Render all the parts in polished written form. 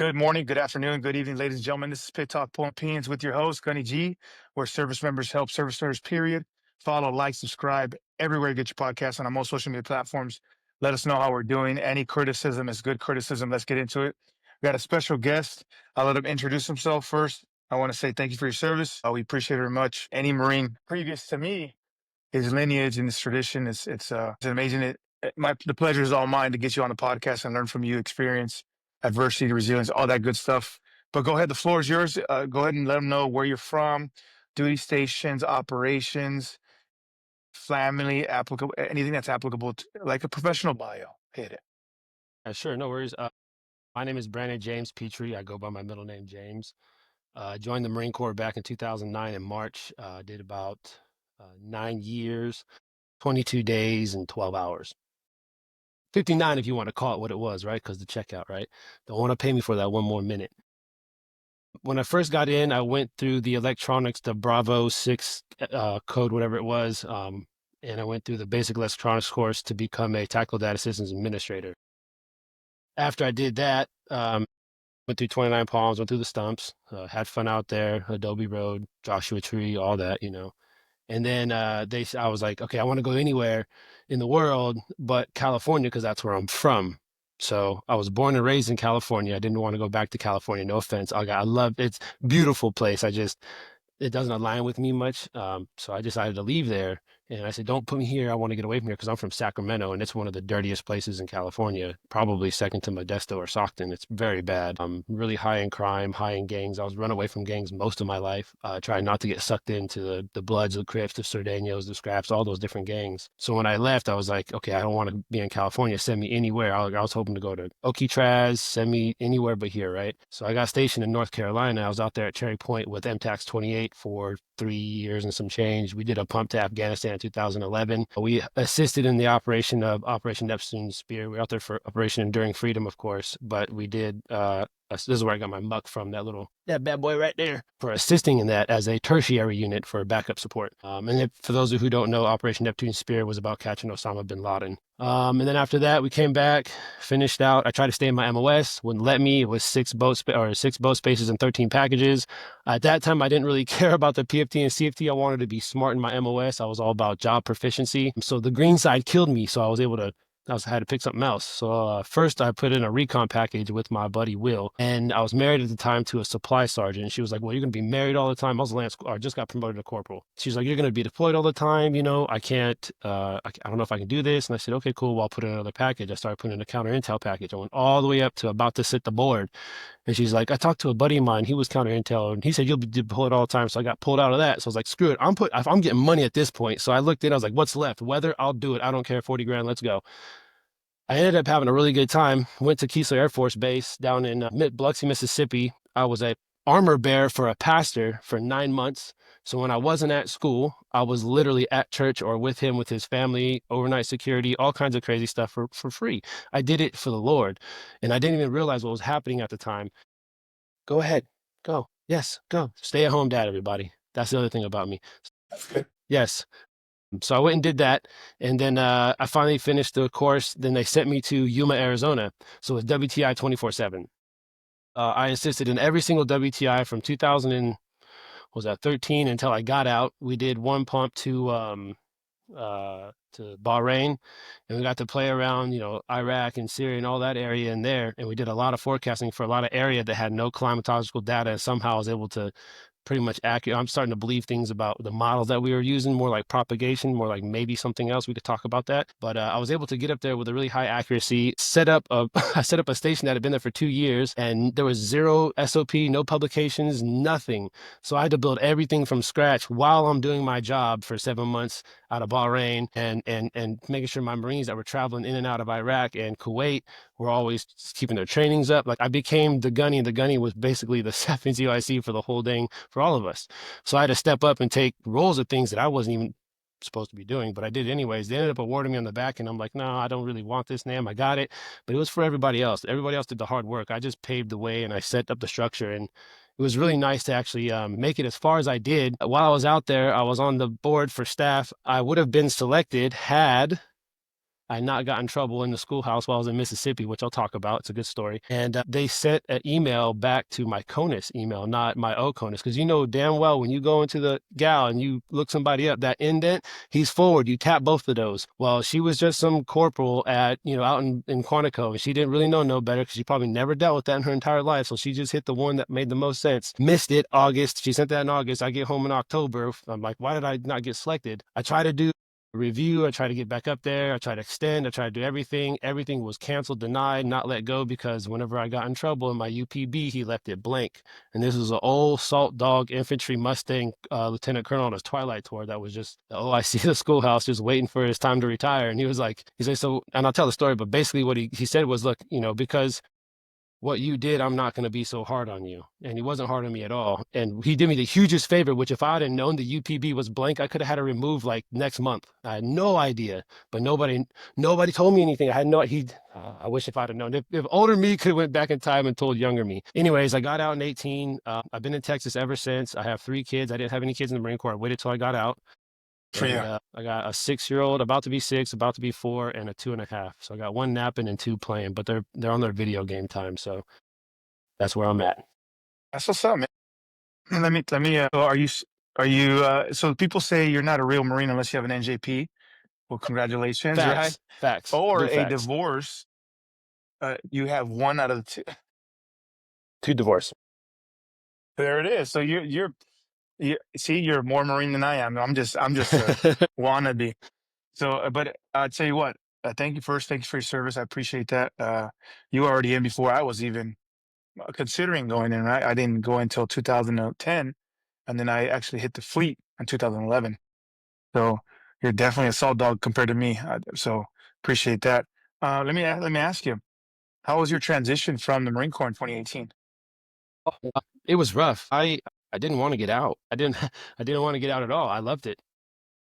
Good morning, good afternoon, good evening, ladies and gentlemen. This is Pit Talk Point Opinions with your host, Gunny G, where service members help service members, period. Follow, like, subscribe everywhere you get your podcast and on most social media platforms. Let us know how we're doing. Any criticism is good criticism. Let's get into it. We got a special guest. I'll let him introduce himself first. I want to say thank you for your service. We appreciate it very much. Any Marine previous to me, his lineage and his tradition it's amazing. The pleasure is all mine to get you on the podcast and learn from you, experience, adversity, resilience, all that good stuff. But go ahead, the floor is yours. Go ahead and let them know where you're from, duty stations, operations, family, applicable, anything that's applicable to like a professional bio. Hit it. Sure, no worries. My name is Brandon James Petree. I go by my middle name, James. I joined the Marine Corps back in 2009 in March. Did about 9 years, 22 days, and 12 hours. 59 if you want to call it what it was, right? Because the checkout, right? Don't want to pay me for that one more minute. When I first got in, I went through the electronics, the Bravo 6 code, whatever it was, and I went through the basic electronics course to become a tactical data systems administrator. After I did that, went through 29 Palms, went through the stumps, had fun out there, Adobe Road, Joshua Tree, all that. And then I was like, okay, I want to go anywhere in the world but California because that's where I'm from. So I was born and raised in California. I didn't want to go back to California. No offense. I love it's a beautiful place. It doesn't align with me much. So I decided to leave there. And I said, don't put me here. I want to get away from here because I'm from Sacramento and it's one of the dirtiest places in California, probably second to Modesto or Stockton. It's very bad. Really high in crime, high in gangs. I was run away from gangs most of my life. Trying not to get sucked into the Bloods, the Crips, the Surdanos, the Scraps, all those different gangs. So when I left, I was like, okay, I don't want to be in California. Send me anywhere. I was hoping to go to Okeechobee, send me anywhere but here, right? So I got stationed in North Carolina. I was out there at Cherry Point with MTAX 28 for 3 years and some change. We did a pump to Afghanistan in 2011. We assisted in the operation of Operation Neptune Spear. We were out there for Operation Enduring Freedom, of course, but we did this is where I got my muck from, that bad boy right there, for assisting in that as a tertiary unit for backup support. For those who don't know, Operation Neptune Spear was about catching Osama bin Laden. And then after that, we came back, finished out. I tried to stay in my MOS, wouldn't let me. It was 6 boat spaces and 13 packages. At that time, I didn't really care about the PFT and CFT. I wanted to be smart in my MOS. I was all about job proficiency. So the green side killed me. So I had to pick something else. So first I put in a recon package with my buddy Will, and I was married at the time to a supply sergeant. She was like, well, you're going to be married all the time. I was I just got promoted to corporal. She's like, you're going to be deployed all the time. I can't, I don't know if I can do this. And I said, okay, cool. Well, I'll put in another package. I started putting in a counter intel package. I went all the way up to about to sit the board. And she's like, I talked to a buddy of mine. He was counter intel, and he said you'll be deployed all the time. So I got pulled out of that. So I was like, screw it. I'm getting money at this point. So I looked at it. I was like, what's left? Weather, I'll do it. I don't care. 40 grand. Let's go. I ended up having a really good time. Went to Keesler Air Force Base down in Biloxi, Mississippi. I was a armor bearer for a pastor for 9 months. So when I wasn't at school, I was literally at church or with him, with his family, overnight security, all kinds of crazy stuff for free. I did it for the Lord, and I didn't even realize what was happening at the time. Go ahead. Go. Yes, go. Stay at home dad, everybody. That's the other thing about me. That's good. Yes. So I went and did that. And then I finally finished the course. Then they sent me to Yuma, Arizona. So it's WTI 24/7. I assisted in every single WTI from 2013 until I got out. We did one pump to Bahrain, and we got to play around, Iraq and Syria and all that area in there. And we did a lot of forecasting for a lot of area that had no climatological data, and somehow I was able to pretty much accurate. I'm starting to believe things about the models that we were using, more like propagation, more like maybe something else. We could talk about that. But I was able to get up there with a really high accuracy, I set up a station that had been there for 2 years, and there was zero SOP, no publications, nothing. So I had to build everything from scratch while I'm doing my job for 7 months out of Bahrain, and making sure my Marines that were traveling in and out of Iraq and Kuwait were always keeping their trainings up. Like, I became the Gunny, and the Gunny was basically the 7th UIC for the whole thing for all of us. So I had to step up and take roles of things that I wasn't even supposed to be doing, but I did anyways. They ended up awarding me on the back, and I'm like, no, I don't really want this, NAM. I got it, but it was for everybody else. Everybody else did the hard work. I just paved the way and I set up the structure, and it was really nice to actually make it as far as I did. While I was out there, I was on the board for staff. I would have been selected had I had not got in trouble in the schoolhouse while I was in Mississippi, which I'll talk about. It's a good story. And they sent an email back to my CONUS email, not my OCONUS, because you know damn well when you go into the gal and you look somebody up, that indent, he's forward. You tap both of those. Well, she was just some corporal at, out in Quantico, and she didn't really know no better because she probably never dealt with that in her entire life. So she just hit the one that made the most sense. Missed it, August. She sent that in August. I get home in October. I'm like, why did I not get selected? I try to do review. I try to get back up there. I try to extend. I try to do everything. Everything was canceled, denied, not let go because whenever I got in trouble in my UPB, he left it blank. And this was an old Salt Dog Infantry Mustang Lieutenant Colonel on his Twilight tour that was just the OIC of the schoolhouse, just waiting for his time to retire. And he was like, he said, so, and I'll tell the story, but basically what he said was, look, because what you did, I'm not going to be so hard on you. And he wasn't hard on me at all. And he did me the hugest favor, which if I had known the UPB was blank, I could have had it removed like next month. I had no idea, but nobody told me anything. I had no, I wish if I'd have known. If older me could have went back in time and told younger me. Anyways, I got out in 18. I've been in Texas ever since. I have 3 kids. I didn't have any kids in the Marine Corps. I waited till I got out. For you. And I got a 6-year-old, about to be 6, about to be 4, and a 2.5. So I got 1 napping and 2 playing, but they're on their video game time. So that's where I'm at. That's what's up, man. So so people say you're not a real Marine unless you have an NJP. Well, congratulations, right? Facts, Or big a facts. divorce. You have one out of the two. 2 divorce. There it is. So you see, you're more Marine than I am. I'm just a wannabe. So, but I'll tell you what. Thank you first. Thank you for your service. I appreciate that. You were already in before I was even considering going in. Right, I didn't go until 2010, and then I actually hit the fleet in 2011. So you're definitely a salt dog compared to me. So appreciate that. Let me ask you, how was your transition from the Marine Corps in 2018? It was rough. I didn't want to get out. I didn't want to get out at all. I loved it.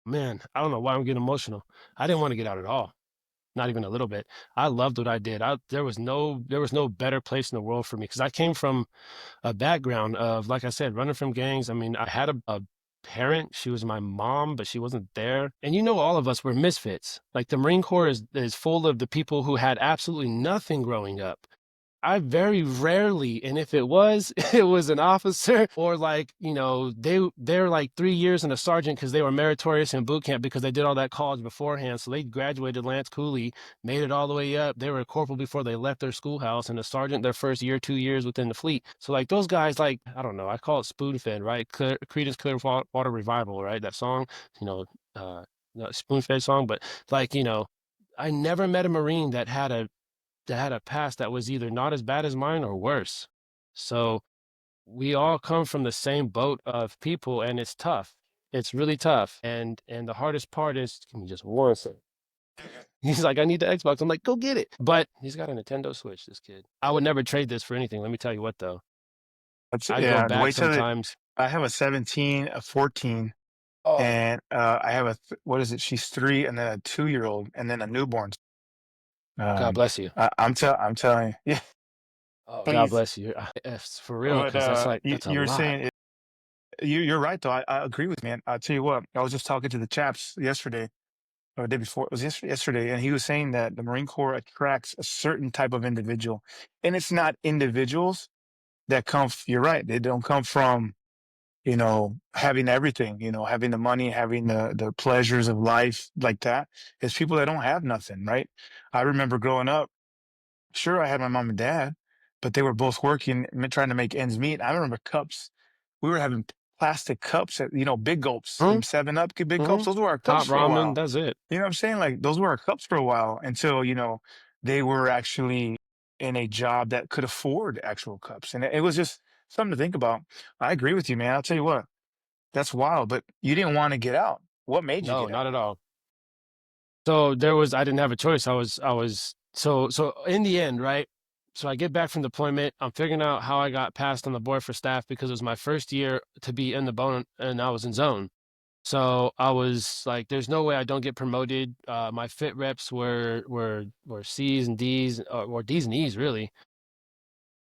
Man, I don't know why I'm getting emotional. I didn't want to get out at all. Not even a little bit. I loved what I did. There was no better place in the world for me because I came from a background of, like I said, running from gangs. I mean, I had a parent. She was my mom, but she wasn't there. And all of us were misfits. Like the Marine Corps is full of the people who had absolutely nothing growing up. I very rarely, and if it was, it was an officer or like, they're like 3 years and a sergeant because they were meritorious in boot camp because they did all that college beforehand. So they graduated Lance Cooley, made it all the way up. They were a corporal before they left their schoolhouse and a sergeant their first year, 2 years within the fleet. So like those guys, like, I don't know, I call it spoon fed, right? Creedence Clearwater Revival, right? That song, spoon fed song, but like, I never met a Marine that had a past that was either not as bad as mine or worse. So we all come from the same boat of people, and it's tough. It's really tough. And the hardest part is, give me just one second. He's like, I need the Xbox. I'm like, go get it. But he's got a Nintendo Switch, this kid. I would never trade this for anything. Let me tell you what, though. I go Yeah, back wait till sometimes. I have a 17, a 14, Oh, and I have what is it? She's 3, and then a 2-year-old, and then a newborn. God Um, bless you. I'm telling you, yeah, Oh, God please. bless you. It's for real, But because that's like, you, that's a you're lot. saying you're right though. I agree with you, man. I'll tell you what. I was just talking to the chaps yesterday or the day before. It was yesterday, and he was saying that the Marine Corps attracts a certain type of individual, and it's not individuals that come. You're right. They don't come from having everything. Having the money, having the pleasures of life like that. It's people that don't have nothing, right? I remember growing up. Sure, I had my mom and dad, but they were both working, trying to make ends meet. I remember cups. We were having plastic cups, big gulps, Hmm? them 7 Up big gulps. Hmm? Those were our cups Top for a ramen, while. that's it. You know what I'm saying? Like those were our cups for a while until, they were actually in a job that could afford actual cups. And it was just something to think about. I agree with you, man. I'll tell you what, that's wild, but you didn't want to get out. What made you No, get not out? at all. So I didn't have a choice. So in the end, right? So I get back from deployment. I'm figuring out how I got passed on the board for staff because it was my first year to be in the bone and I was in zone. So I was like, there's no way I don't get promoted. My fit reps were C's and D's, or D's and E's really.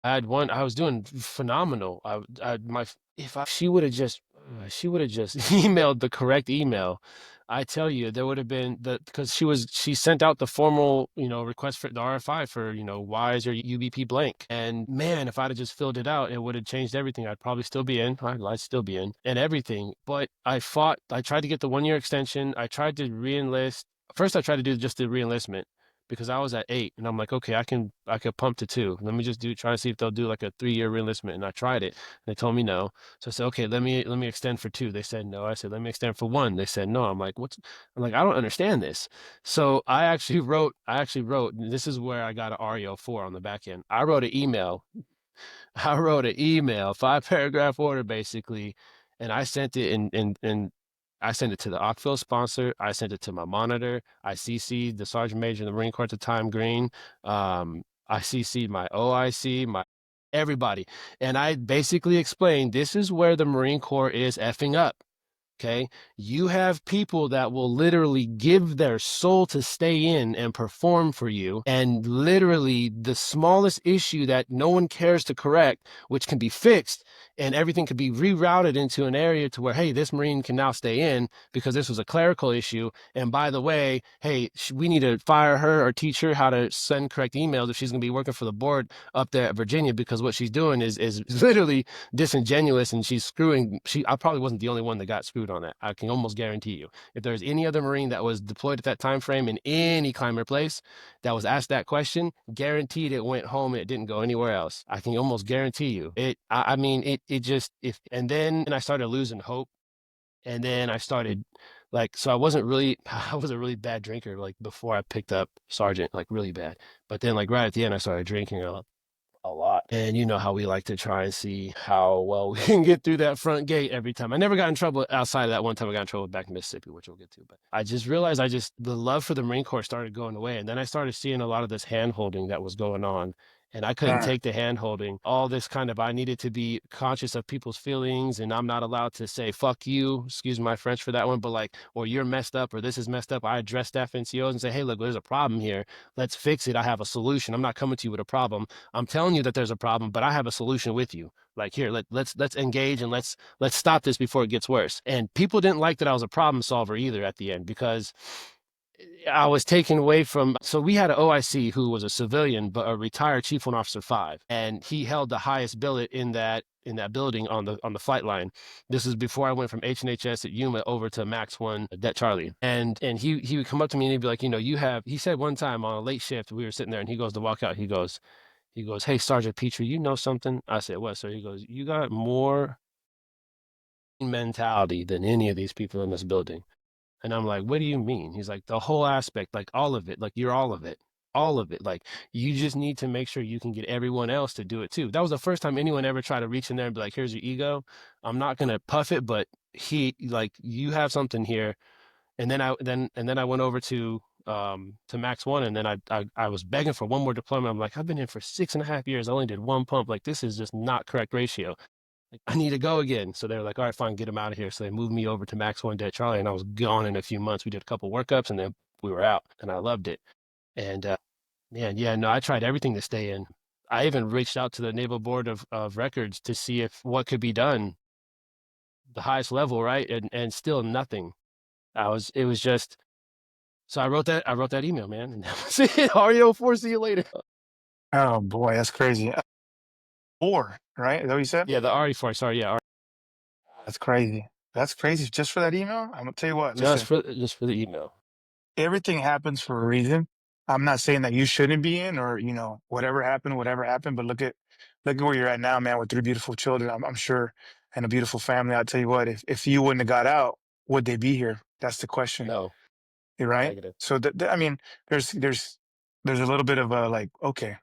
I was doing phenomenal. I my if I, she would have just emailed the correct email. I tell you, there would have been because she sent out the formal, request for the RFI for, why is your UBP blank? And man, if I'd have just filled it out, it would have changed everything. I'd probably still be in. I'd still be in and everything. But I tried to get the 1 year extension. I tried to re-enlist. First, I tried to do just the re-enlistment because I was at 8 and I'm like, okay, I could pump to 2. Let me just try to see if they'll do like a 3-year re-enlistment. And I tried it. And they told me no. So I said, okay, let me extend for 2. They said no. I said, let me extend for 1. They said no. I'm like, I don't understand this. So I actually wrote, this is where I got an REO4 on the back end. I wrote an email. I wrote an email, 5-paragraph order basically, and I sent it and I sent it to the Ockville sponsor. I sent it to my monitor. I CC'd the Sergeant Major in the Marine Corps at the time, Green. I CC'd my OIC, my everybody. And I basically explained this is where the Marine Corps is effing up. Okay. You have people that will literally give their soul to stay in and perform for you. And literally the smallest issue that no one cares to correct, which can be fixed and everything could be rerouted into an area to where, hey, this Marine can now stay in because this was a clerical issue. And by the way, hey, we need to fire her or teach her how to send correct emails if she's going to be working for the board up there at Virginia, because what she's doing is literally disingenuous and she's screwing. I probably wasn't the only one that got screwed on that. I can almost guarantee you. If there's any other Marine that was deployed at that time frame in any climate place that was asked that question, guaranteed it went home and it didn't go anywhere else. I can almost guarantee you. I mean, it just, if, and then I started losing hope. And then I started so I wasn't really, I was a really bad drinker, like before I picked up sergeant, like really bad. But then like right at the end, I started drinking a lot. And you know how we like to try and see how well we can get through that front gate every time. I never got in trouble outside of that one time I got in trouble back in Mississippi, which we'll get to. But I just realized the love for the Marine Corps started going away. And then I started seeing a lot of this hand holding that was going on. And I couldn't Mm. take the hand holding. All this kind of, I needed to be conscious of people's feelings, and I'm not allowed to say, fuck you, excuse my French for that one, but like, or you're messed up, or this is messed up. I address staff NCOs and say, hey, look, there's a problem here. Let's fix it. I have a solution. I'm not coming to you with a problem. I'm telling you that there's a problem, but I have a solution with you. Like here, let's engage and let's stop this before it gets worse. And people didn't like that I was a problem solver either at the end, because I was taken away from. So we had an OIC who was a civilian but a retired Chief One Officer 5, and he held the highest billet in that building on the flight line. This is before I went from H&HS at Yuma over to Max 1 Det Charlie. And he would come up to me and he'd be like, he said one time on a late shift, we were sitting there and he goes to walk out. He goes, hey, Sergeant Petree, you know something? I said, what, sir? He goes, you got more mentality than any of these people in this building. And I'm like, what do you mean? He's like, the whole aspect, like all of it, like you're all of it, all of it. Like you just need to make sure you can get everyone else to do it too. That was the first time anyone ever tried to reach in there and be like, here's your ego. I'm not going to puff it, but you have something here. And then I went over to Max 1, and then I was begging for one more deployment. I'm like, I've been in for 6.5 years. I only did one pump. Like, this is just not correct ratio. Like, I need to go again. So they're like, all right, fine, get him out of here. So they moved me over to Max 1 Det Charlie, and I was gone in a few months. We did a couple workups, and then we were out, and I loved it. And man, yeah, no, I tried everything to stay in. I even reached out to the Naval Board of Records to see if what could be done, the highest level, right? And still nothing. It was just, so I wrote that email, man, and that was it. REO4, see you later. Oh boy, that's crazy. 4, right? Is that what you said? Yeah, the RE4, sorry, yeah, That's crazy. That's crazy. Just for that email? I'm gonna tell you what. Listen, just for the email. everything happens for a reason. I'm not saying that you shouldn't be in, or whatever happened, whatever happened. But look at where you're at now, man, with 3 beautiful children. I'm sure, and a beautiful family. I'll tell you what. If you wouldn't have got out, would they be here? That's the question. No, You're right. negative. So I mean, there's a little bit of a like, okay,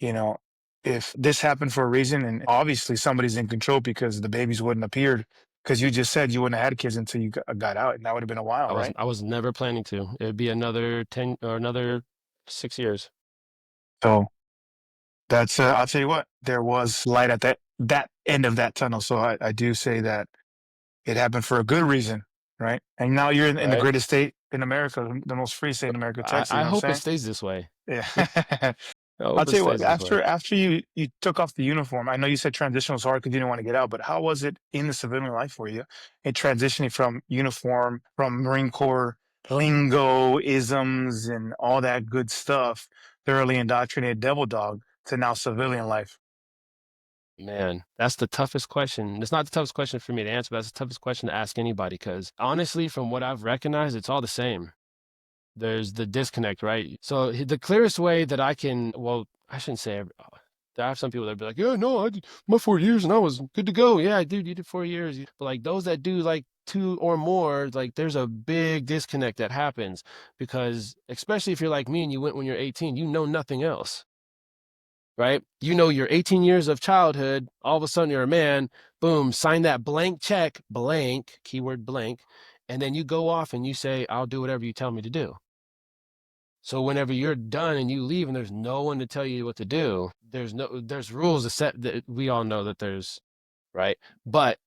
you know, if this happened for a reason, and obviously somebody's in control because the babies wouldn't appeared, because you just said you wouldn't have had kids until you got out, and that would have been a while, right? I was never planning to. It'd be another 10 or another 6 years. So that's I'll tell you what, there was light at that end of that tunnel. So I do say that it happened for a good reason, right? And now you're in the Right? greatest state in America, the most free state in America, Texas. You I know what hope I'm it saying? stays this way. Yeah. I I'll hope it tell you what, stays this way. after you took off the uniform, I know you said transition was hard because you didn't want to get out, but how was it in the civilian life for you in transitioning from uniform, from Marine Corps lingo, isms, and all that good stuff, thoroughly indoctrinated devil dog, to now civilian life? Man, that's the toughest question. It's not the toughest question for me to answer, but that's the toughest question to ask anybody because honestly, from what I've recognized, it's all the same. There's the disconnect, right? So the clearest way that I can, well, I shouldn't say, I have some people that be like, yeah, no, I did my 4 years and I was good to go. Yeah, dude, you did 4 years. But like those that do like two or more, like there's a big disconnect that happens because especially if you're like me and you went when you're 18, you know nothing else, right? You know your 18 years of childhood, all of a sudden you're a man, boom, sign that blank check, blank, keyword blank, and then you go off and you say, I'll do whatever you tell me to do. So whenever you're done and you leave and there's no one to tell you what to do, there's rules to set that we all know that there's, right? But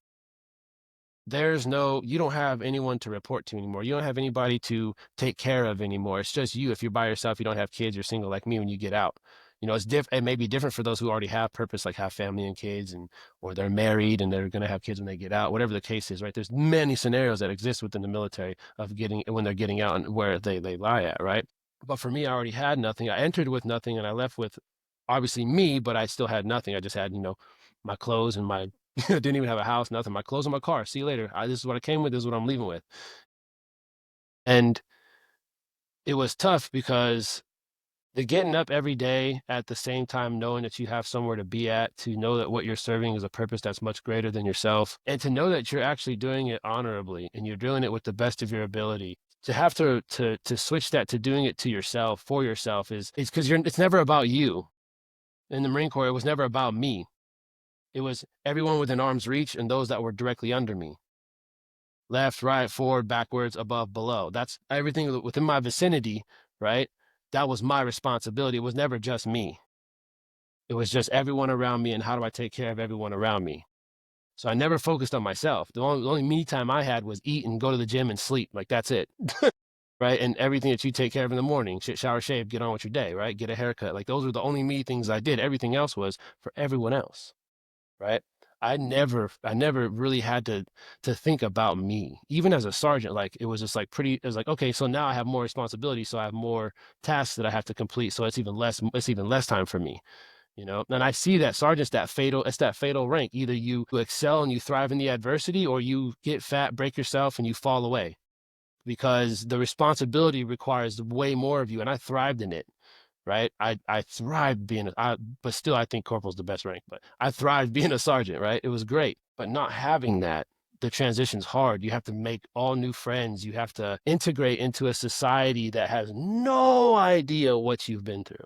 you don't have anyone to report to anymore. You don't have anybody to take care of anymore. It's just you. If you're by yourself, you don't have kids, you're single like me when you get out. It may be different for those who already have purpose, like have family and kids, and or they're married and they're gonna have kids when they get out, whatever the case is, right? There's many scenarios that exist within the military of getting when they're getting out and where they lie at, right? But for me, I already had nothing. I entered with nothing and I left with obviously me, but I still had nothing. I just had, my clothes and my didn't even have a house, nothing. My clothes in my car. See you later. This is what I came with. This is what I'm leaving with. And it was tough because the getting up every day at the same time, knowing that you have somewhere to be at, to know that what you're serving is a purpose that's much greater than yourself, and to know that you're actually doing it honorably and you're doing it with the best of your ability. To have to switch that to doing it to yourself for yourself is because it's never about you. In the Marine Corps, it was never about me. It was everyone within arm's reach and those that were directly under me. Left, right, forward, backwards, above, below. That's everything within my vicinity, right? That was my responsibility. It was never just me. It was just everyone around me and how do I take care of everyone around me. So I never focused on myself. The only me time I had was eat and go to the gym and sleep. Like that's it. Right. And everything that you take care of in the morning, shower, shave, get on with your day, right? Get a haircut. Like those were the only me things I did. Everything else was for everyone else. Right. I never really had to think about me. Even as a sergeant, like it was just like it was like, okay, so now I have more responsibility, so I have more tasks that I have to complete. So it's even less time for me, And I see that sergeant's that fatal rank. Either you excel and you thrive in the adversity, or you get fat, break yourself, and you fall away. Because the responsibility requires way more of you, and I thrived in it, right? I thrived but still I think corporal's the best rank, but I thrived being a sergeant, right? It was great, but not having that, the transition's hard. You have to make all new friends. You have to integrate into a society that has no idea what you've been through.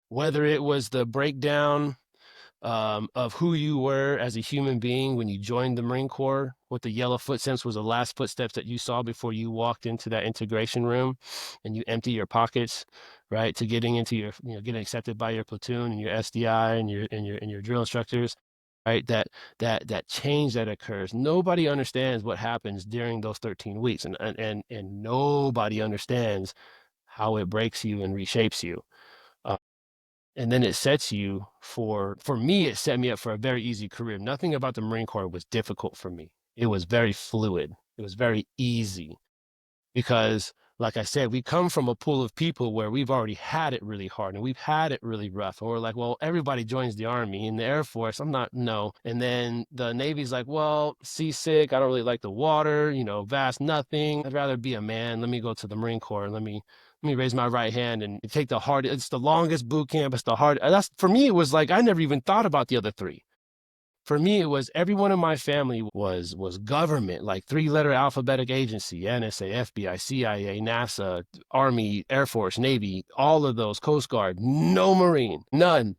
Whether it was the breakdown of who you were as a human being when you joined the Marine Corps. What the yellow footsteps was the last footsteps that you saw before you walked into that integration room, and you empty your pockets, right, to getting into getting accepted by your platoon and your SDI and your drill instructors, right? That change that occurs. Nobody understands what happens during those 13 weeks, and nobody understands how it breaks you and reshapes you. And then it sets you for me, it set me up for a very easy career. Nothing about the Marine Corps was difficult for me. It was very fluid. It was very easy because, like I said, we come from a pool of people where we've already had it really hard and we've had it really rough. And we're like, well, everybody joins the Army and the Air Force. I'm not, no. And then the Navy's like, well, seasick. I don't really like the water, vast nothing. I'd rather be a man. Let me go to the Marine Corps and let me raise my right hand and take the hard. It's the longest boot camp. It's the hard. That's for me. It was like I never even thought about the other three. For me, it was everyone in my family was government, like three-letter alphabetic agency: NSA, FBI, CIA, NASA, Army, Air Force, Navy, all of those, Coast Guard. No Marine, none.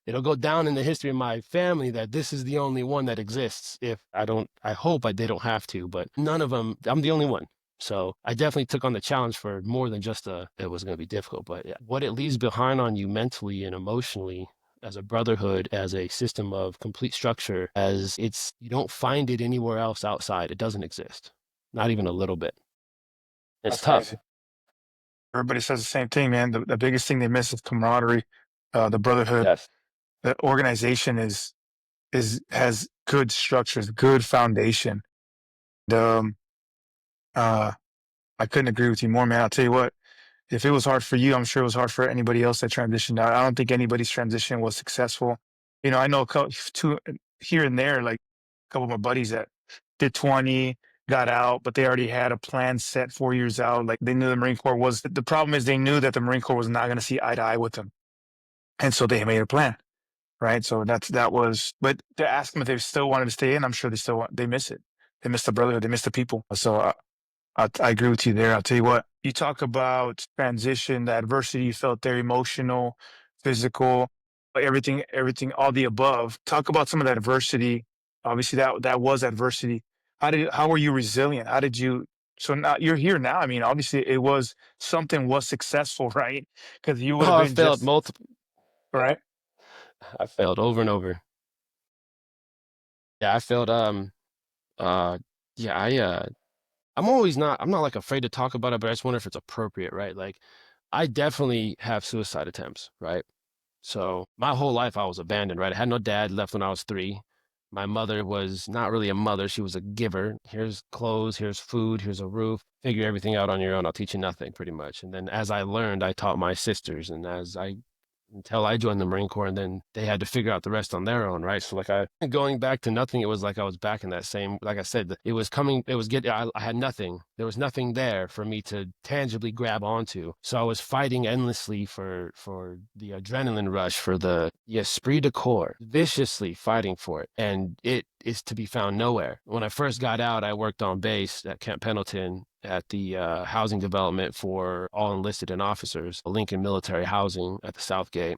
It'll go down in the history of my family that this is the only one that exists. If I don't, I hope they don't have to, but none of them. I'm the only one. So I definitely took on the challenge for more than just it was going to be difficult, but yeah, what it leaves behind on you mentally and emotionally as a brotherhood, as a system of complete structure, you don't find it anywhere else outside. It doesn't exist, not even a little bit. It's That's tough. crazy. Everybody says the same thing, man. The biggest thing they miss is camaraderie, The brotherhood, Yes. the organization has good structures, good foundation. Um, uh, I couldn't agree with you more, man. I'll tell you what, if it was hard for you, I'm sure it was hard for anybody else that transitioned out. I don't think anybody's transition was successful. I know a couple, two here and there, like a couple of my buddies that did 20, got out, but they already had a plan set 4 years out. Like they knew the Marine Corps was the problem is they knew that the Marine Corps was not going to see eye to eye with them. And so they made a plan. Right. So that was, but to ask them if they still wanted to stay in, I'm sure they miss it. They miss the brotherhood. They miss the people. So I agree with you there. I'll tell you what, you talk about transition, the adversity you felt there, emotional, physical, everything, all the above. Talk about some of that adversity. Obviously, that was adversity. How were you resilient? How did you? So now you're here now. I mean, obviously, something was successful, right? Because you would have Oh, I been failed just multiple. Yeah, right. I failed over and over. Yeah, I failed. Uh, yeah, I'm not like afraid to talk about it, but I just wonder if it's appropriate, right? Like, I definitely have suicide attempts, right? So my whole life I was abandoned, right? I had no dad, left when I was 3. My mother was not really a mother, she was a giver. Here's clothes, here's food, here's a roof. Figure everything out on your own. I'll teach you nothing, pretty much. And then as I learned, I taught my sisters, and as I until I joined the Marine Corps, and then they had to figure out the rest on their own, right? So like going back to nothing, it was like I was back in that same, like I said, I had nothing. There was nothing there for me to tangibly grab onto. So I was fighting endlessly for the adrenaline rush, for the esprit de corps, viciously fighting for it. And it is to be found nowhere. When I first got out, I worked on base at Camp Pendleton at the housing development for all enlisted and officers, Lincoln Military Housing at the South Gate.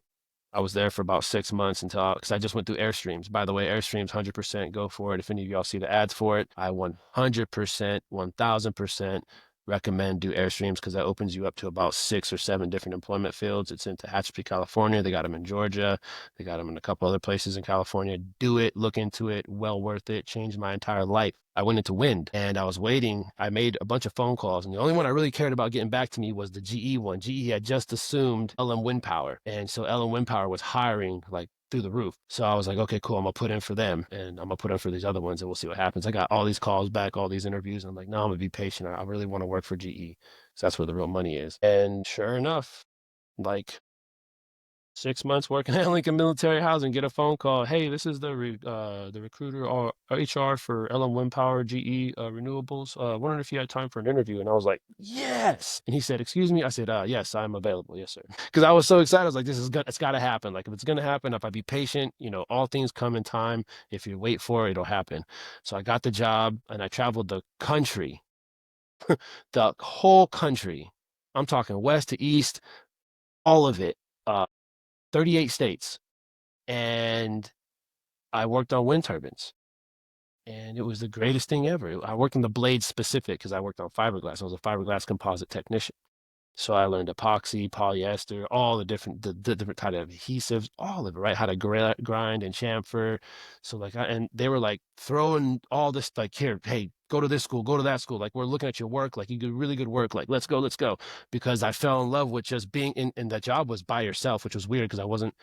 I was there for about 6 months because I just went through Airstreams. By the way, Airstreams 100% go for it. If any of y'all see the ads for it, I 100%, 1000% recommend do Airstreams because that opens you up to about 6 or 7 different employment fields. It's in Tehachapi, California. They got them in Georgia. They got them in a couple other places in California. Do it, look into it, well worth it. Changed my entire life. I went into wind and I was waiting. I made a bunch of phone calls, and the only one I really cared about getting back to me was the GE one. GE had just assumed LM Wind Power, and so LM Wind Power was hiring like through the roof. So I was like, okay, cool. I'm gonna put in for them, and I'm gonna put in for these other ones, and we'll see what happens. I got all these calls back, all these interviews, and I'm like, no, I'm gonna be patient. I really want to work for GE, so that's where the real money is. And sure enough, like 6 months working at Lincoln Military Housing, get a phone call. Hey, this is the recruiter or HR for LM Wind Power GE Renewables. Wondering if you had time for an interview. And I was like, yes. And he said, excuse me. I said, yes, I'm available. Yes, sir. Because I was so excited. I was like, it's got to happen. Like if it's going to happen, if I be patient, all things come in time. If you wait for it, it'll happen. So I got the job and I traveled the country, the whole country. I'm talking west to east, all of it. 38 states, and I worked on wind turbines, and it was the greatest thing ever. I worked on the blade specific because I worked on fiberglass. I was a fiberglass composite technician. So I learned epoxy, polyester, all the different type of adhesives, all of it, right? How to grind and chamfer. So like, and they were like throwing all this like, here, hey, go to this school, go to that school. Like we're looking at your work, like you do really good work. Like let's go. Because I fell in love with just being in. And that job was by yourself, which was weird because I wasn't.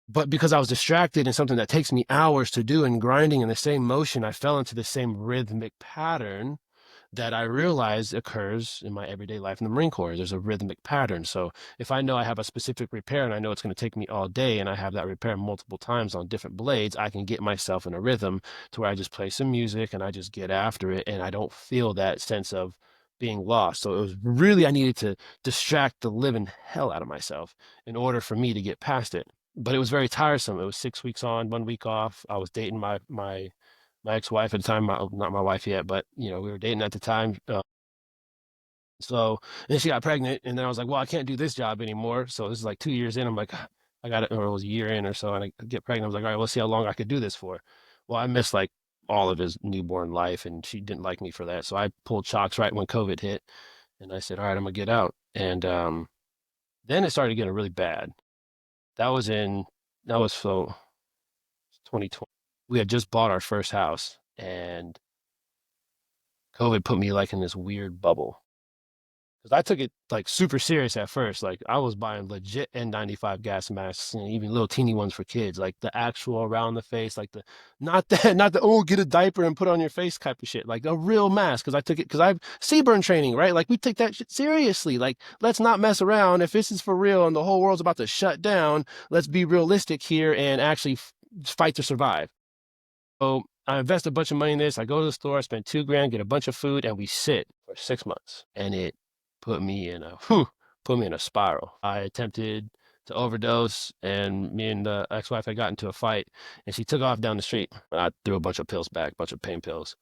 But because I was distracted in something that takes me hours to do and grinding in the same motion, I fell into the same rhythmic pattern that I realize occurs in my everyday life in the Marine Corps. There's a rhythmic pattern. So if I know I have a specific repair and I know it's going to take me all day and I have that repair multiple times on different blades, I can get myself in a rhythm to where I just play some music and I just get after it and I don't feel that sense of being lost. So it was really, I needed to distract the living hell out of myself in order for me to get past it. But it was very tiresome. It was 6 weeks on, 1 week off. I was dating my ex-wife at the time, not my wife yet, but we were dating at the time. So then she got pregnant, and then I was like, well, I can't do this job anymore. So this is like 2 years in. I'm like, I got it, or it was a year in or so, and I get pregnant. I was like, all right, let's see how long I could do this for. Well, I missed like all of his newborn life, and she didn't like me for that. So I pulled shocks right when COVID hit, and I said, all right, I'm gonna get out. And then it started getting really bad. That was in that was so 2020. We had just bought our first house, and COVID put me like in this weird bubble because I took it like super serious at first. Like I was buying legit N95 gas masks and even little teeny ones for kids, like the actual around the face, like the not the oh get a diaper and put on your face type of shit, like a real mask. Because I took it because I've Seaburn training, right? Like we take that shit seriously. Like let's not mess around. If this is for real and the whole world's about to shut down, let's be realistic here and actually fight to survive. So I invest a bunch of money in this. I go to the store, I spend $2 grand, get a bunch of food, and we sit for 6 months. And it put me in a spiral. I attempted to overdose, and me and the ex-wife had got into a fight, and she took off down the street. I threw a bunch of pills back, a bunch of pain pills.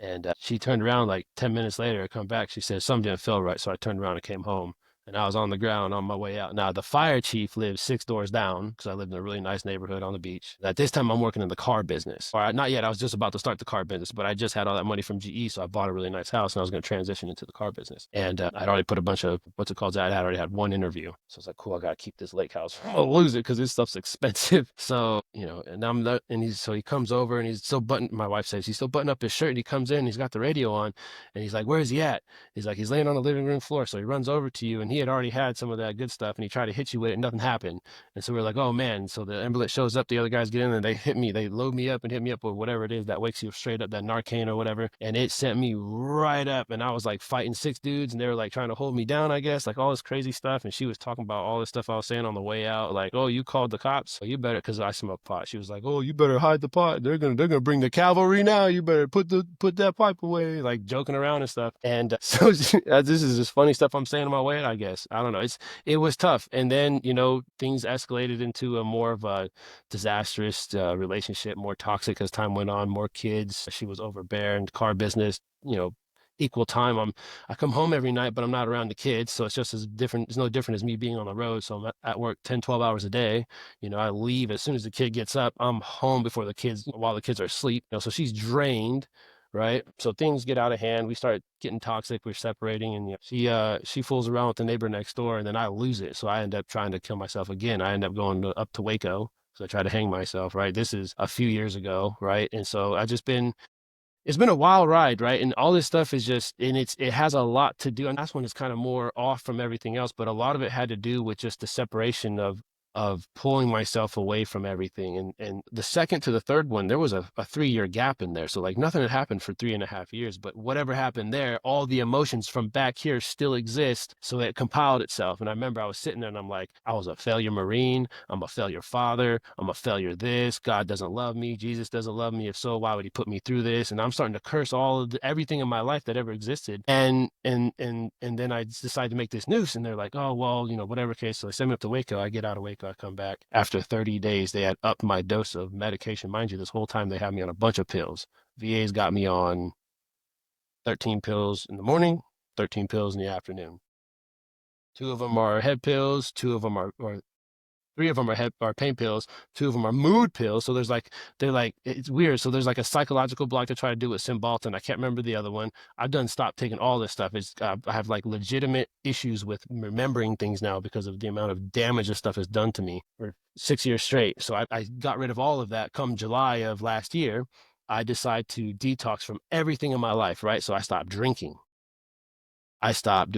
And she turned around like 10 minutes later, come back. She said something didn't feel right. So I turned around and came home. And I was on the ground on my way out. Now, the fire chief lives 6 doors down because I lived in a really nice neighborhood on the beach. At this time, I'm working in the car business. Or not yet. I was just about to start the car business, but I just had all that money from GE. So I bought a really nice house and I was going to transition into the car business. And I'd already put a bunch of, what's it called? I had already had one interview. So I was like, cool, I got to keep this lake house. I'll lose it because this stuff's expensive. So, and I'm not, and so he comes over and he's still my wife says he's still buttoning up his shirt and he comes in, and he's got the radio on and he's like, where's he at? He's like, he's laying on the living room floor. So he runs over to you and he had already had some of that good stuff and he tried to hit you with it and nothing happened. And so we're like, oh man. So the ambulance shows up, the other guys get in and they hit me. They load me up and hit me up with whatever it is that wakes you straight up, that Narcan or whatever. And it sent me right up. And I was like fighting 6 dudes and they were like trying to hold me down, I guess, like all this crazy stuff. And she was talking about all this stuff I was saying on the way out. Like, oh, you called the cops? Oh, you better, because I smoke pot. She was like, oh, you better hide the pot. They're gonna bring the cavalry now. You better put that pipe away, like joking around and stuff. And so this is just funny stuff I'm saying on my way out, I guess. I don't know. It was tough. And then, things escalated into a more of a disastrous relationship, more toxic as time went on, more kids. She was overbearing, car business, equal time. I come home every night, but I'm not around the kids. So it's just as different. It's no different as me being on the road. So I'm at work 10, 12 hours a day. I leave as soon as the kid gets up. I'm home before while the kids are asleep. So she's drained. Right. So things get out of hand. We start getting toxic. We're separating, and she fools around with the neighbor next door, and then I lose it. So I end up trying to kill myself again. I end up going up to Waco. So I try to hang myself. Right. This is a few years ago. Right. And so it's been a wild ride, right? And all this stuff is just, and it has a lot to do. And that's when it's kind of more off from everything else. But a lot of it had to do with just the separation of pulling myself away from everything. And the second to the third one, there was a 3-year gap in there. So like nothing had happened for 3.5 years, but whatever happened there, all the emotions from back here still exist. So it compiled itself. And I remember I was sitting there and I'm like, I was a failure Marine. I'm a failure father. I'm a failure this. God doesn't love me. Jesus doesn't love me. If so, why would he put me through this? And I'm starting to curse everything in my life that ever existed. And then I decided to make this news and they're like, oh, well, whatever case. So they send me up to Waco. I get out of Waco. I come back. After 30 days, they had upped my dose of medication. Mind you, this whole time they had me on a bunch of pills. VA's got me on 13 pills in the morning, 13 pills in the afternoon. 2 of them are head pills, 2 of them or 3 of them are pain pills, 2 of them are mood pills. So it's weird. So there's like a psychological block to try to do with Cymbalta. I can't remember the other one. I've done stopped taking all this stuff. I have like legitimate issues with remembering things now because of the amount of damage this stuff has done to me for 6 years straight. So I got rid of all of that. Come July of last year, I decided to detox from everything in my life, right? So I stopped drinking. I stopped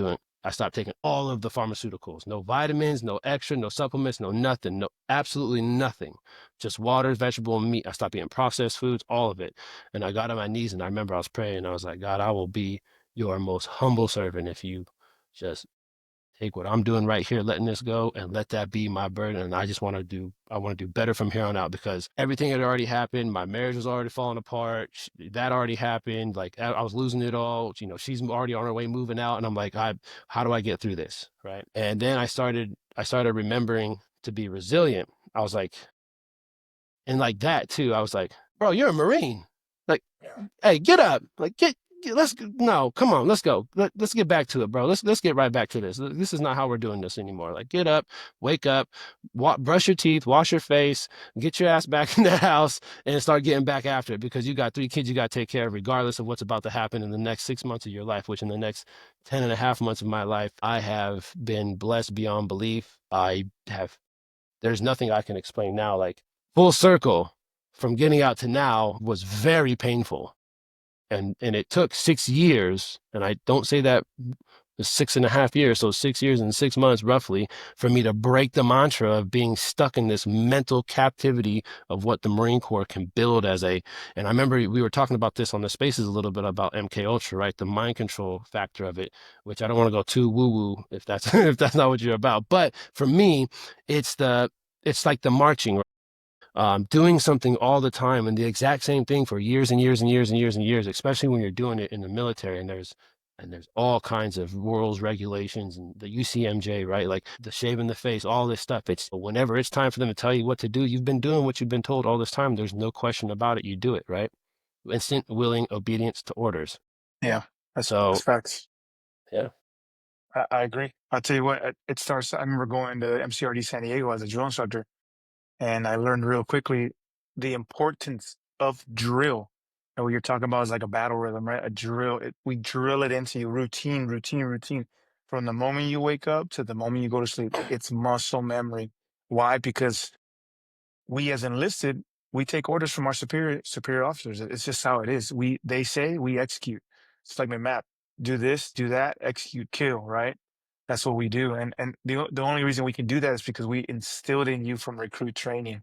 taking all of the pharmaceuticals, no vitamins, no extra, no supplements, no nothing, no, absolutely nothing. Just water, vegetable, and meat. I stopped eating processed foods, all of it. And I got on my knees and I remember I was praying. I was like, God, I will be your most humble servant if you just take what I'm doing right here, letting this go, and let that be my burden. And I want to do better from here on out because everything had already happened. My marriage was already falling apart. That already happened. Like I was losing it all. She's already on her way moving out. And I'm like, how do I get through this? Right. And then I started remembering to be resilient. I was like, and like that too, I was like, bro, you're a Marine. Like, hey, get up. Like, no, come on, let's go. Let's get back to it, bro. Let's get right back to this. This is not how we're doing this anymore. Like, get up, wake up, brush your teeth, wash your face, get your ass back in the house, and start getting back after it because you got 3 kids you got to take care of, regardless of what's about to happen in the next 6 months of your life, which in the next 10 and a half months of my life, I have been blessed beyond belief. There's nothing I can explain now. Like, full circle from getting out to now was very painful. And it took 6 years, and I don't say that 6.5 years, so 6 years and 6 months roughly, for me to break the mantra of being stuck in this mental captivity of what the Marine Corps can build as a. And I remember we were talking about this on the spaces a little bit about MK Ultra, right? The mind control factor of it, which I don't want to go too woo woo if that's if that's not what you're about. But for me, it's like the marching, doing something all the time and the exact same thing for years and years and years and years and years, especially when you're doing it in the military and there's all kinds of rules, regulations, and the UCMJ, right? Like the shaving the face, all this stuff. It's whenever it's time for them to tell you what to do, you've been doing what you've been told all this time. There's no question about it. You do it, right? Instant willing obedience to orders. Yeah, that's So facts. yeah. I agree. I'll tell you what, it starts. I remember going to MCRD San Diego as a drill instructor, and I learned real quickly the importance of drill. And what you're talking about is like a battle rhythm, right? A drill. We drill it into you, routine, routine, routine. From the moment you wake up to the moment you go to sleep, it's muscle memory. Why? Because we as enlisted, we take orders from our superior officers. It's just how it is. They say, we execute. It's like my map. Do this, do that, execute, kill, right? That's what we do. And the only reason we can do that is because we instilled in you from recruit training.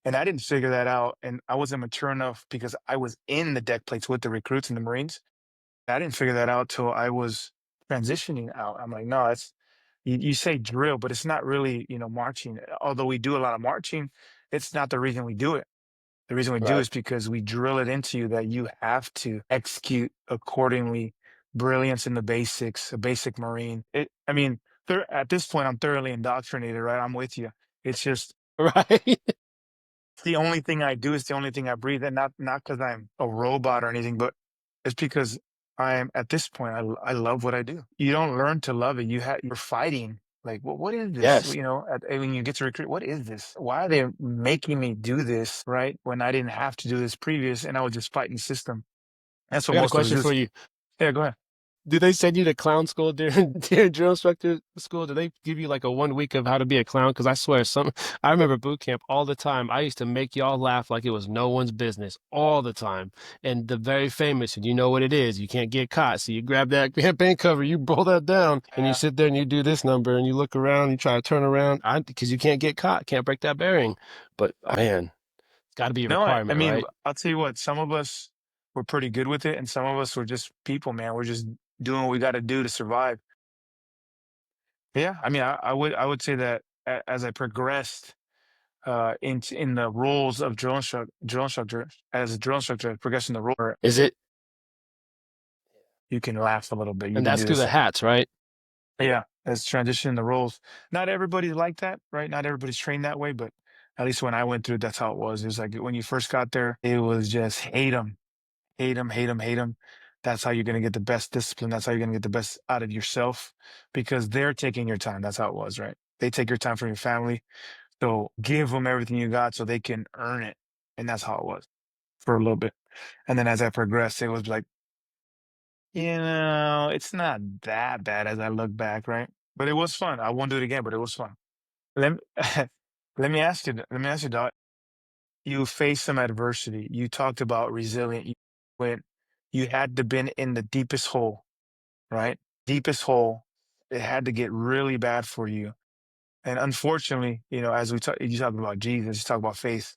And I didn't figure that out. And I wasn't mature enough because I was in the deck plates with the recruits and the Marines. I didn't figure that out till I was transitioning out. I'm like, no, it's you say drill, but it's not really, marching. Although we do a lot of marching, it's not the reason we do it. The reason we do Right. is because we drill it into you that you have to execute accordingly. Brilliance in the basics, a basic Marine. I mean, at this point, I'm thoroughly indoctrinated, right? I'm with you. It's just Right. the only thing I do is the only thing I breathe, and not because I'm a robot or anything, but it's because I'm at this point. I love what I do. You don't learn to love it. You're fighting. Like, what is this? Yes. When you get to recruit, what is this? Why are they making me do this? Right when I didn't have to do this previous, and I was just fighting the system. That's I what got a most of us question do. for you. Yeah, go ahead. Do they send you to clown school during, during drill instructor school? Do they give you like a 1 week of how to be a clown? Because I swear, I remember boot camp all the time. I used to make y'all laugh like it was no one's business all the time. And the very famous, and you know what it is, you can't get caught. So you grab that campaign cover, you roll that down, and you Yeah. sit there and you do this number, and you look around, you try to turn around, because you can't get caught, can't break that bearing. But man, it's got to be a No, I requirement, mean, right? I'll tell you what. Some of us were pretty good with it, and some of us were just people, man. We're just doing what we got to do to survive. Yeah, I mean, I would say that as I progressed in the roles of drill instructor, as a drill instructor, I progressed in the role. Is it? You can laugh a little bit. You And can that's do through this. the hats, right? Yeah, as transition the roles. Not everybody's like that, right? Not everybody's trained that way, but at least when I went through, that's how it was. It was like when you first got there, it was just hate them, hate them, hate them, hate them. That's how you're going to get the best discipline. That's how you're going to get the best out of yourself because they're taking your time. That's how it was, right? They take your time from your family. So give them everything you got so they can earn it. And that's how it was for a little bit. And then as I progressed, it was like, it's not that bad as I look back, right? But it was fun. I won't do it again, but it was fun. Let me, let me ask you, Doc. You faced some adversity. You talked about resilient. You had to been in the deepest hole, right? Deepest hole. It had to get really bad for you. And unfortunately, as you talk about Jesus, you talk about faith.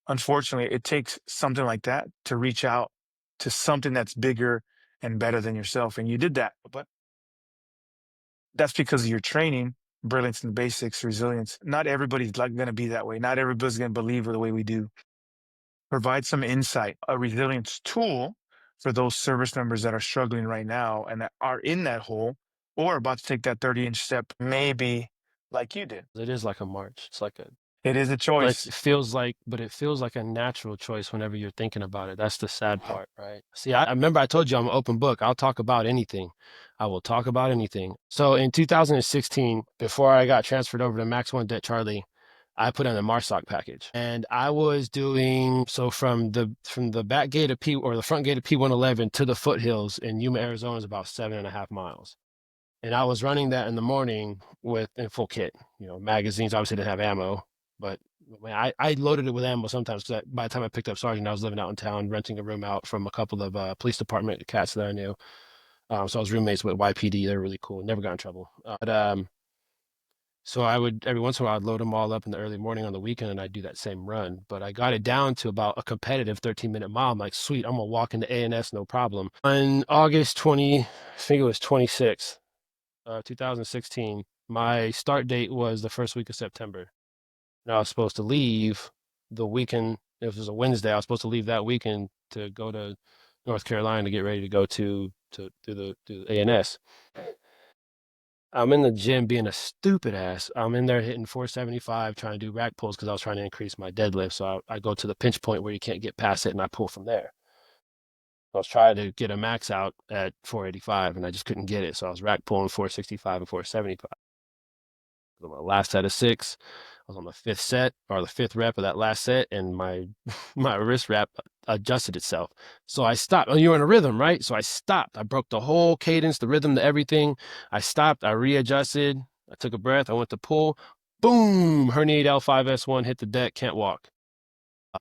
Unfortunately, it takes something like that to reach out to something that's bigger and better than yourself. And you did that. But that's because of your training, brilliance in the basics, resilience. Not everybody's like going to be that way. Not everybody's going to believe the way we do. Provide some insight, a resilience tool for those service members that are struggling right now and that are in that hole or about to take that 30-inch step, maybe like you did. It is like a march. It's like a It is a But choice. it feels like a natural choice whenever you're thinking about it. That's the sad part, right? See, I remember I told you I'm an open book. I'll talk about anything. I will talk about anything. So in 2016, before I got transferred over to Max One Det Charlie, I put in a MARSOC package, and I was doing so from the back gate of P or the front gate of P111 to the foothills in Yuma, Arizona is about 7.5 miles. And I was running that in the morning with in full kit. Magazines obviously didn't have ammo, but man, I loaded it with ammo sometimes because by the time I picked up sergeant, I was living out in town, renting a room out from a couple of police department cats that I knew. So I was roommates with YPD. They're really cool. Never got in trouble. So I would every once in a while I'd load them all up in the early morning on the weekend and I'd do that same run. But I got it down to about a competitive 13-minute mile. I'm like, sweet, I'm gonna walk into A&S, no problem. On August 20, I think it was 26th, 2016, my start date was the first week of September. And I was supposed to leave the weekend. If it was a Wednesday, I was supposed to leave that weekend to go to North Carolina to get ready to go to do the A&S. I'm in the gym being a stupid ass. I'm in there hitting 475, trying to do rack pulls because I was trying to increase my deadlift. So I go to the pinch point where you can't get past it, and I pull from there. I was trying to get a max out at 485, and I just couldn't get it. So I was rack pulling 465 and 475. On my last set of six, I was on the fifth set or the fifth rep of that last set, and my my wrist wrap adjusted itself. So I stopped. Oh, you're in a rhythm, right? So I stopped. I broke the whole cadence, the rhythm, the everything. I stopped. I readjusted. I took a breath. I went to pull. Boom! Herniated L5S1 hit the deck. Can't walk.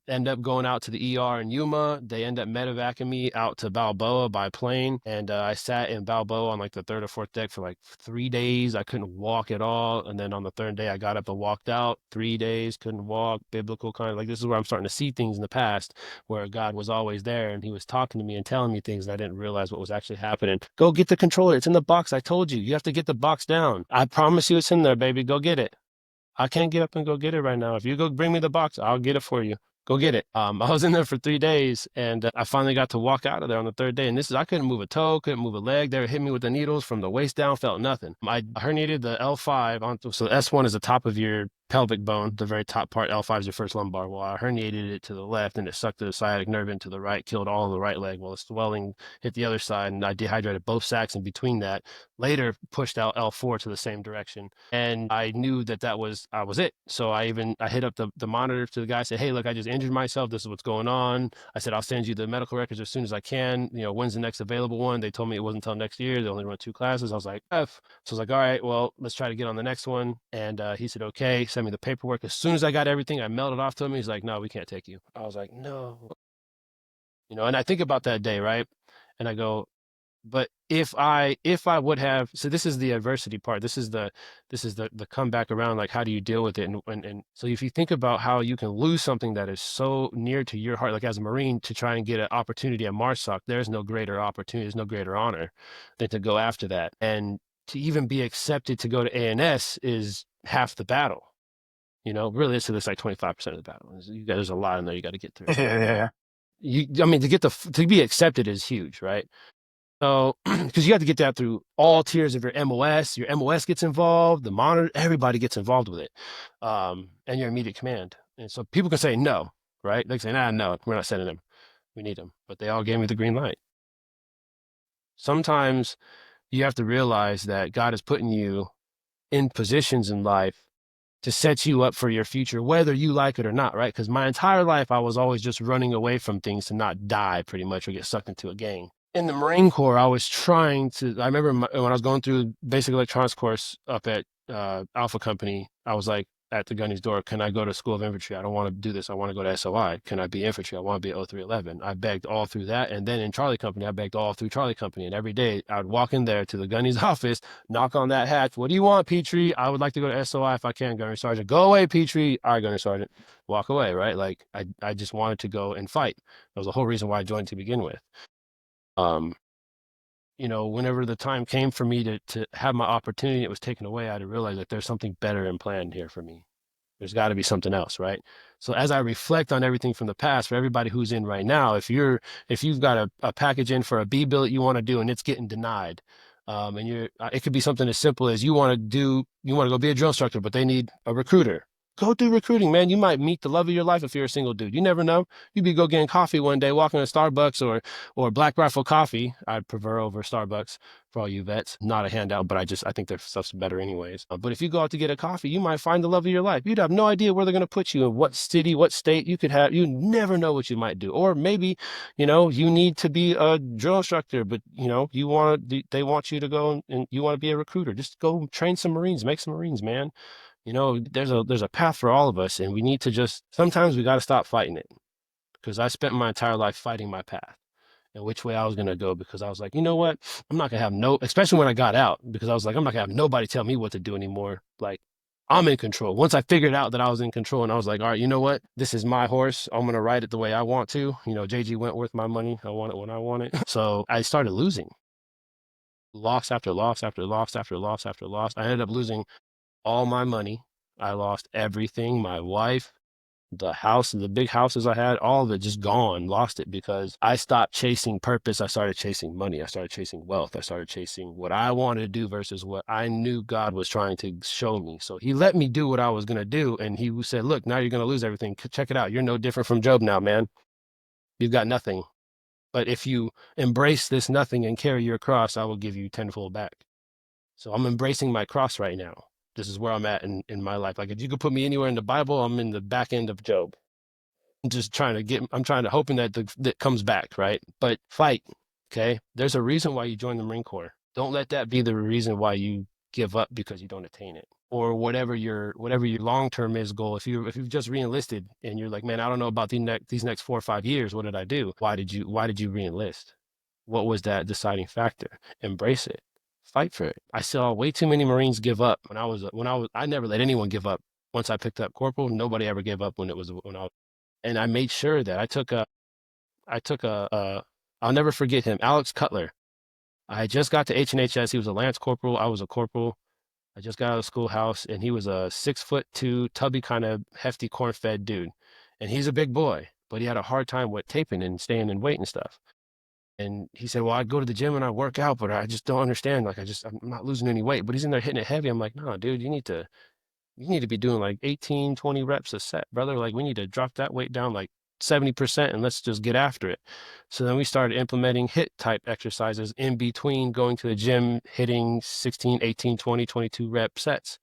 End up going out to the ER in Yuma. They end up medevacing me out to Balboa by plane. And I sat in Balboa on like the third or fourth deck for like 3 days. I couldn't walk at all. And then on the third day, I got up and walked out. 3 days, couldn't walk. Biblical kind of like this is where I'm starting to see things in the past where God was always there and he was talking to me and telling me things and I didn't realize what was actually happening. Go get the controller. It's in the box. I told you. You have to get the box down. I promise you it's in there, baby. Go get it. I can't get up and go get it right now. If you go bring me the box, I'll get it for you. Go get it. I was in there for 3 days and I finally got to walk out of there on the third day. And I couldn't move a toe, couldn't move a leg. They were hitting me with the needles from the waist down, felt nothing. I herniated the L5 onto, so S1 is the top of your pelvic bone, the very top part. L5 is your first lumbar. Well, I herniated it to the left and it sucked the sciatic nerve into the right, killed all of the right leg. Well, the swelling hit the other side and I dehydrated both sacs in between that. Later pushed out L4 to the same direction. And I knew that was it. So I hit up the monitor to the guy, said, hey, look, I just injured myself. This is what's going on. I said, I'll send you the medical records as soon as I can. When's the next available one? They told me it wasn't until next year. They only run 2 classes. I was like, F. So I was like, all right, well, let's try to get on the next one. And he said, okay, send me the paperwork. As soon as I got everything, I mailed it off to him. He's like, no, we can't take you. I was like, no. And I think about that day, right? And I go, but if I would have, so this is the adversity part. This is the comeback around. Like, how do you deal with it? And so if you think about how you can lose something that is so near to your heart, like as a Marine, to try and get an opportunity at MARSOC, there's no greater opportunity, there's no greater honor than to go after that. And to even be accepted to go to ANS is half the battle. Really, it's like 25% of the battle. There's a lot in there you got to get through. Yeah. I mean, to be accepted is huge, right? So, because you have to get that through all tiers of your MOS gets involved, the monitor, everybody gets involved with it, and your immediate command. And so people can say no, right? They can say, nah, no, we're not sending them. We need them. But they all gave me the green light. Sometimes you have to realize that God is putting you in positions in life to set you up for your future, whether you like it or not, right? Because my entire life, I was always just running away from things to not die pretty much or get sucked into a gang. In the Marine Corps, I was trying to, I remember when I was going through basic electronics course up at Alpha Company, I was like at the Gunny's door, can I go to School of Infantry? I don't want to do this. I want to go to SOI. Can I be infantry? I want to be 0311. I begged all through that. And then in Charlie Company, I begged all through Charlie Company. And every day I would walk in there to the Gunny's office, knock on that hatch. What do you want, Petree? I would like to go to SOI if I can, Gunnery Sergeant. Go away, Petree. All right, Gunnery Sergeant. Walk away, right? Like I just wanted to go and fight. That was the whole reason why I joined to begin with. Whenever the time came for me to have my opportunity, it was taken away. I had to realize that there's something better in plan here for me. There's got to be something else, right? So as I reflect on everything from the past, for everybody who's in right now, if you've got a package in for a B bill that you want to do and it's getting denied, and it could be something as simple as you want to go be a drill instructor, but they need a recruiter. Go do recruiting, man. You might meet the love of your life if you're a single dude. You never know. You be go getting coffee one day, walking to Starbucks or Black Rifle Coffee. I'd prefer over Starbucks for all you vets. Not a handout, but I think their stuff's better anyways. But if you go out to get a coffee, you might find the love of your life. You'd have no idea where they're going to put you in what city, what state you could have. You never know what you might do. Or maybe, you need to be a drill instructor, but they want you to go and you want to be a recruiter. Just go train some Marines, make some Marines, man. There's a path for all of us, and we need to sometimes we got to stop fighting it, because I spent my entire life fighting my path. and which way I was gonna go, because I was like, you know what, I'm not gonna have no, especially when I got out, because I was like, I'm not gonna have nobody tell me what to do anymore. Like, I'm in control. Once I figured out that I was in control, and I was like, all right, you know what, this is my horse. I'm gonna ride it the way I want to. JG Wentworth, my money. I want it when I want it. So I started losing, loss after loss after loss after loss after loss. I ended up losing all my money. I lost everything. My wife, the house, the big houses I had, all of it just gone, lost it, because I stopped chasing purpose. I started chasing money. I started chasing wealth. I started chasing what I wanted to do versus what I knew God was trying to show me. So he let me do what I was going to do. And he said, look, now you're going to lose everything. Check it out. You're no different from Job now, man. You've got nothing. But if you embrace this nothing and carry your cross, I will give you tenfold back. So I'm embracing my cross right now. This is where I'm at in my life. Like, if you could put me anywhere in the Bible, I'm in the back end of Job. I'm trying to hoping that that comes back, right? But fight, okay? There's a reason why you join the Marine Corps. Don't let that be the reason why you give up because you don't attain it, or whatever your long term is goal. If you've just reenlisted and you're like, man, I don't know about these next 4 or 5 years. What did I do? Why did you reenlist? What was that deciding factor? Embrace it. Fight for it. I saw way too many Marines give up I never let anyone give up. Once I picked up corporal, nobody ever gave up when I was, and I made sure that I took I'll never forget him, Alex Cutler. I just got to H&HS. He was a lance corporal. I was a corporal. I just got out of the schoolhouse, and he was a 6'2", tubby, kind of hefty, corn-fed dude. And he's a big boy, but he had a hard time with taping and staying in weight and stuff. And he said, well, I go to the gym and I work out, but I just don't understand. Like, I'm not losing any weight. But he's in there hitting it heavy. I'm like, no, dude, you need to be doing like 18, 20 reps a set, brother. Like, we need to drop that weight down like 70% and let's just get after it. So then we started implementing HIIT type exercises in between going to the gym, hitting 16, 18, 20, 22 rep sets.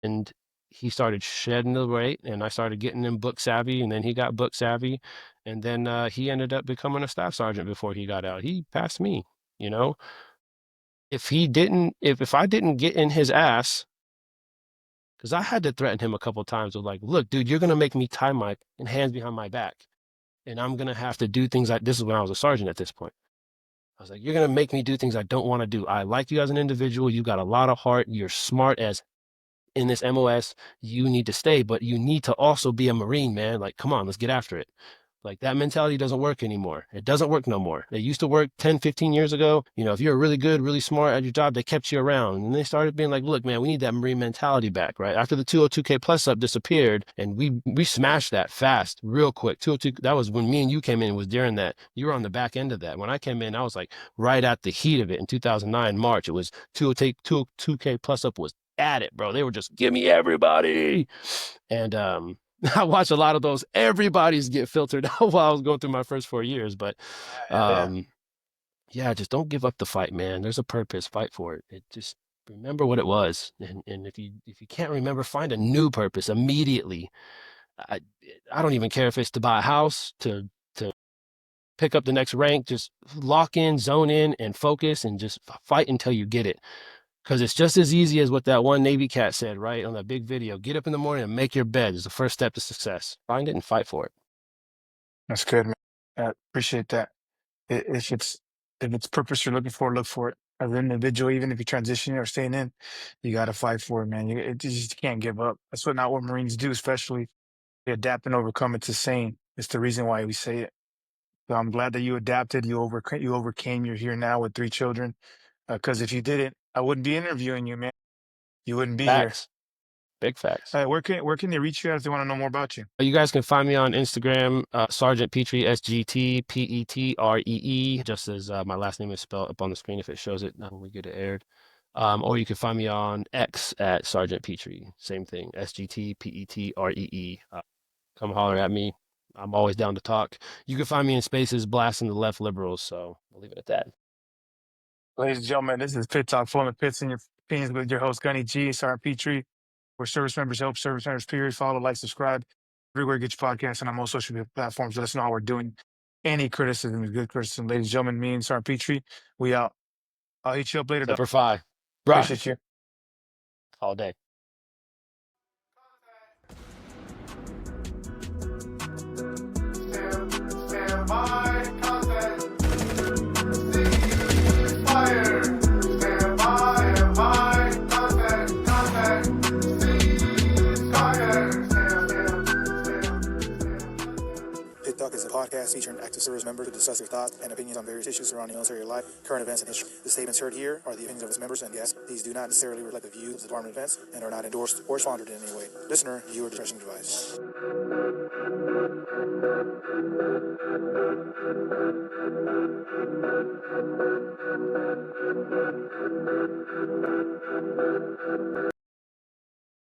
And he started shedding the weight, and I started getting him book savvy, and then he got book savvy. And then he ended up becoming a staff sergeant before he got out. He passed me, you know. If I didn't get in his ass, because I had to threaten him a couple of times with, like, look, dude, you're gonna make me tie my hands behind my back, and I'm gonna have to do things like this. Is when I was a sergeant at this point. I was like, you're gonna make me do things I don't want to do. I like you as an individual. You got a lot of heart. You're smart as in this MOS. You need to stay, but you need to also be a Marine, man. Like, come on, let's get after it. Like, that mentality doesn't work anymore. It doesn't work no more. It used to work 10, 15 years ago. If you're really good, really smart at your job, they kept you around. And they started being like, look, man, we need that Marine mentality back, right? After the 202K plus up disappeared, and we smashed that fast, real quick. 202, that was when me and you came in, was during that. You were on the back end of that. When I came in, I was like right at the heat of it in 2009, March. It was 202K plus up was at it, bro. They were just, give me everybody. And I watched a lot of those everybody's get filtered out while I was going through my first 4 years. But yeah, just don't give up the fight, man. There's a purpose. Fight for it. Just remember what it was. And if you can't remember, find a new purpose immediately. I I don't even care if it's to buy a house, to pick up the next rank. Just lock in, zone in, and focus, and just fight until you get it. Because it's just as easy as what that one Navy cat said, right, on that big video. Get up in the morning and make your bed is the first step to success. Find it and fight for it. That's good, man. I appreciate that. If it's purpose you're looking for, look for it. As an individual, even if you're transitioning or staying in, you got to fight for it, man. You just can't give up. That's not what Marines do, especially they adapt and overcome. It's insane. It's the reason why we say it. So I'm glad that you adapted. You overcame. You're here now with 3 children. Because if you didn't, I wouldn't be interviewing you, man. You wouldn't be here. Facts. Big facts. Where can they reach you if they want to know more about you? You guys can find me on Instagram, Sergeant Petree, SGTPetree, just as my last name is spelled up on the screen if it shows it when we get it aired. Or you can find me on X at Sergeant Petree. Same thing, SGTPetree. Come holler at me. I'm always down to talk. You can find me in spaces blasting the left liberals, so I'll leave it at that. Ladies and gentlemen, this is Pit Talk, Flowing the Pits in your opinions with your host, Gunny G, Sergeant Petree, where service members help service members, period. Follow, like, subscribe, everywhere you get your podcast and on most social media platforms. Let us know how we're doing. Any criticism is good criticism. Ladies and gentlemen, me and Sergeant Petree, we out. I'll hit you up later, though. Semper Fi. Appreciate you. All day. Stand by, contact. podcast featuring active service members to discuss their thoughts and opinions on various issues surrounding military life, current events, and history. The statements heard here are the opinions of its members and guests. These do not necessarily reflect the views of the Department of Defense and are not endorsed or sponsored in any way. Listener, viewer discretion advised.